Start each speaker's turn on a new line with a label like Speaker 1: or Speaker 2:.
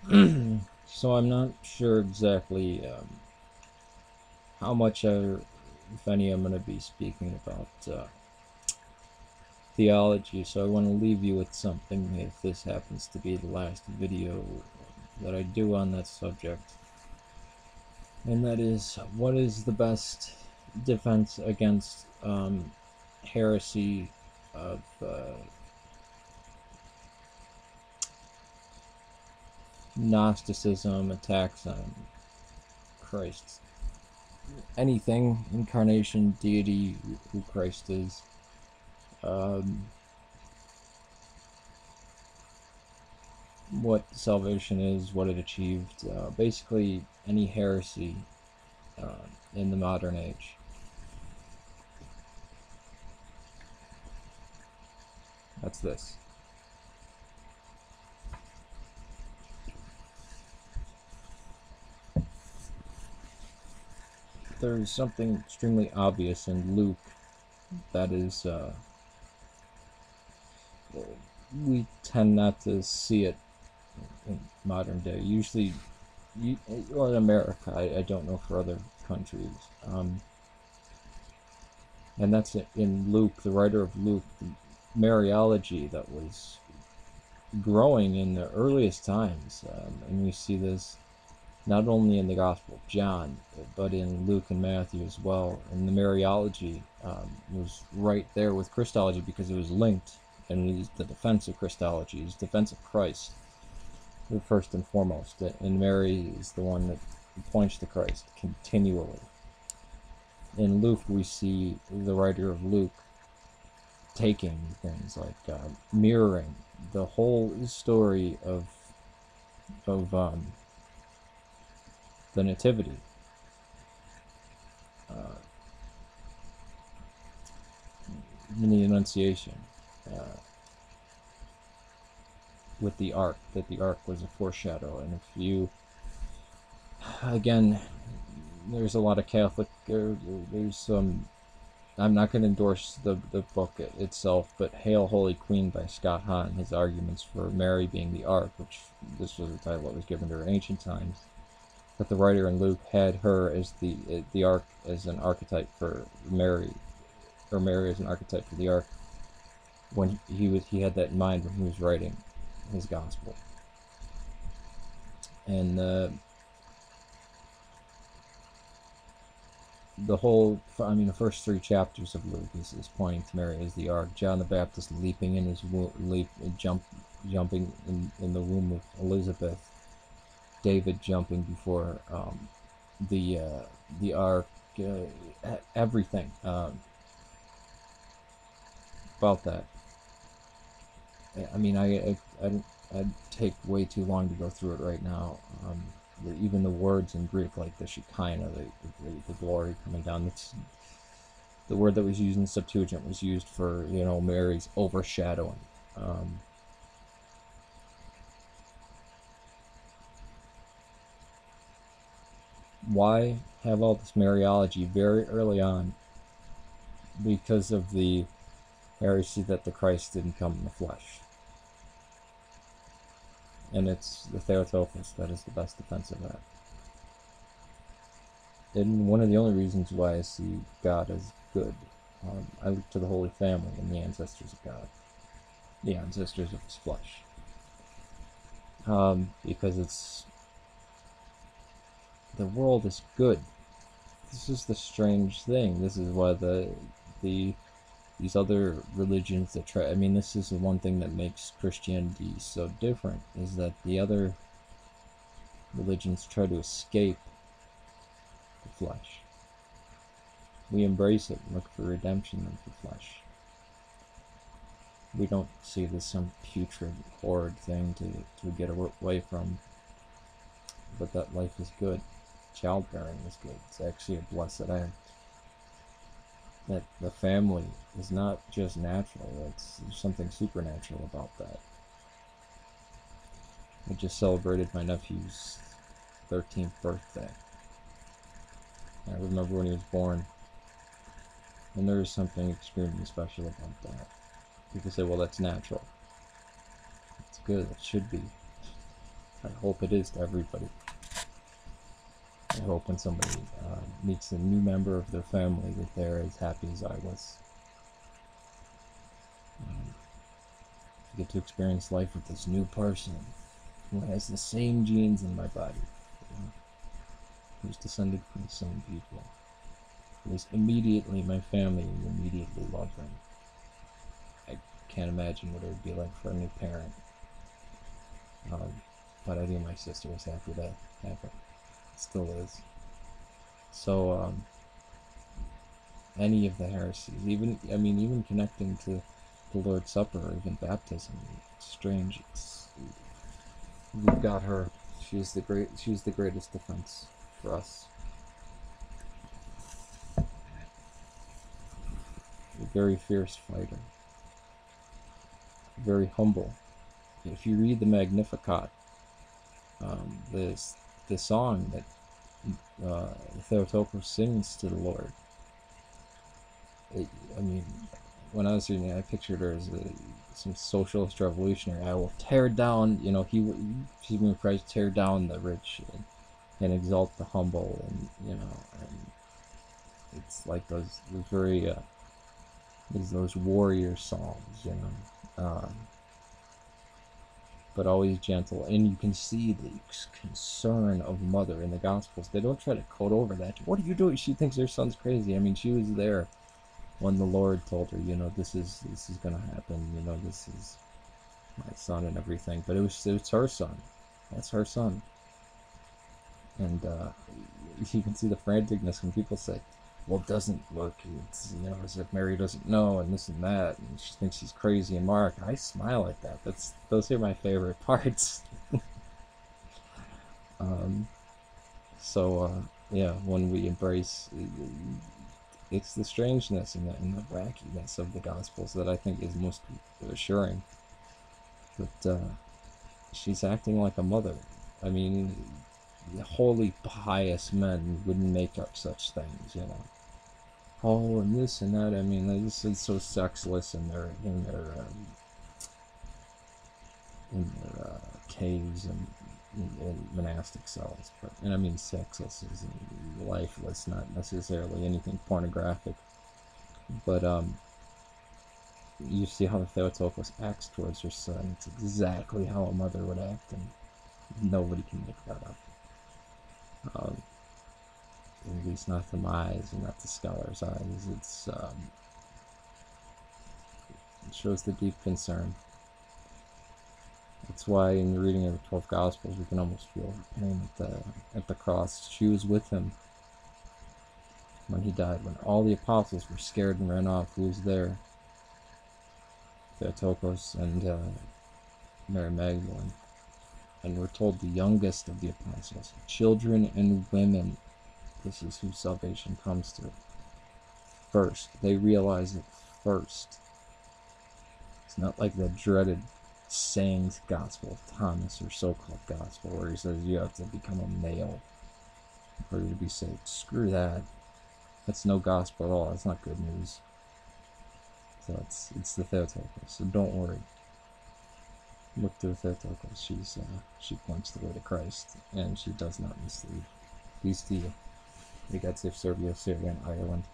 Speaker 1: So I'm not sure exactly how much, if any, I'm going to be speaking about theology. So I want to leave you with something if this happens to be the last video that I do on that subject. And that is, what is the best defense against heresy of Gnosticism, attacks on Christ, anything, incarnation, deity, who Christ is, um, what salvation is, what it achieved, basically any heresy in the modern age. That's this. There's something extremely obvious in Luke that is, we tend not to see it in modern day. Usually, or in America, I don't know for other countries. And that's in Luke, the writer of Luke, the Mariology that was growing in the earliest times. And we see this not only in the Gospel of John, but in Luke and Matthew as well. And the Mariology was right there with Christology because it was linked, and it was the defense of Christology, it was defense of Christ, first and foremost. And Mary is the one that points to Christ continually. In Luke, we see the writer of Luke taking things like mirroring the whole story of the Nativity, in the Annunciation, with the ark, that the ark was a foreshadow. And if you, again, there's a lot of Catholic, there's some, I'm not going to endorse the book itself, but Hail Holy Queen by Scott Hahn, his arguments for Mary being the ark, which this was the title that was given to her in ancient times, that the writer in Luke had her as the ark as an archetype for Mary, or Mary as an archetype for the ark, when he had that in mind when he was writing his gospel. And the whole, I mean, the first 3 chapters of Luke is pointing to Mary as the ark. John the Baptist leaping in his jumping in the womb of Elizabeth. David jumping before the ark. Everything about that. I mean, I'd take way too long to go through it right now. Even the words in Greek, like the Shekinah, the glory coming down. That's the word that was used in the Septuagint, was used for, Mary's overshadowing. Why have all this Mariology very early on? Because of the heresy that the Christ didn't come in the flesh. And it's the Theotokos that is the best defense of that. And one of the only reasons why I see God as good, I look to the Holy Family and the ancestors of God, the ancestors of his flesh, because it's, the world is good. This is the strange thing. This is why these other religions that try, I mean, this is the one thing that makes Christianity so different, is that the other religions try to escape the flesh. We embrace it and look for redemption in the flesh. We don't see this some putrid, horrid thing to get away from, but that life is good. Childbearing is good. It's actually a blessed act. That the family is not just natural, there's something supernatural about that. I just celebrated my nephew's 13th birthday. I remember when he was born, and there is something extremely special about that. People say, well, that's natural. It's good, it should be. I hope it is to everybody. I hope when somebody meets a new member of their family that they're as happy as I was. I get to experience life with this new person who has the same genes in my body, who's descended from the same people, who is immediately my family and immediately love them. I can't imagine what it would be like for a new parent. But I think my sister was happy to have it. Still is. So, any of the heresies, even connecting to the Lord's Supper or even baptism, it's strange. We've got her. She's the greatest defense for us. A very fierce fighter. Very humble. If you read the Magnificat, the song that Theotokos sings to the Lord. When I was reading it, I pictured her as some socialist revolutionary. I will tear down, she's going to tear down the rich and exalt the humble, and it's like those very those warrior songs, but always gentle. And you can see the concern of mother in the Gospels. They don't try to coat over that. What are you doing? She thinks her son's crazy. She was there when the Lord told her, this is going to happen. This is my son and everything. But it's her son. That's her son. And you can see the franticness when people say, well, it doesn't look, it's, as if Mary doesn't know, and this and that, and she thinks she's crazy. And Mark, I smile at that. Those are my favorite parts. Yeah, when we embrace, it's the strangeness and the wackiness of the Gospels that I think is most assuring. But she's acting like a mother. Holy, pious men wouldn't make up such things, Oh, and this and that. This is so sexless in their caves and in monastic cells. Sexless is lifeless, not necessarily anything pornographic. But you see how the Theotokos acts towards her son. It's exactly how a mother would act, and nobody can make that up. At least not from my eyes and not the scholar's eyes. It shows the deep concern. That's why in the reading of the 12 Gospels, we can almost feel her pain at the cross. She was with him when he died, when all the apostles were scared and ran off. Who was there? Theotokos and Mary Magdalene. And we're told the youngest of the apostles, children and women, this is who salvation comes to. First. They realize it first. It's not like the dreaded sayings gospel of Thomas, or so-called gospel, where he says you have to become a male for you to be saved. Screw that. That's no gospel at all. That's not good news. So it's the Theotokos. So don't worry. Look to the Theotokos. She points the way to Christ, and she does not mislead. Peace to you. We got safe Serbia, Syria, and Ireland.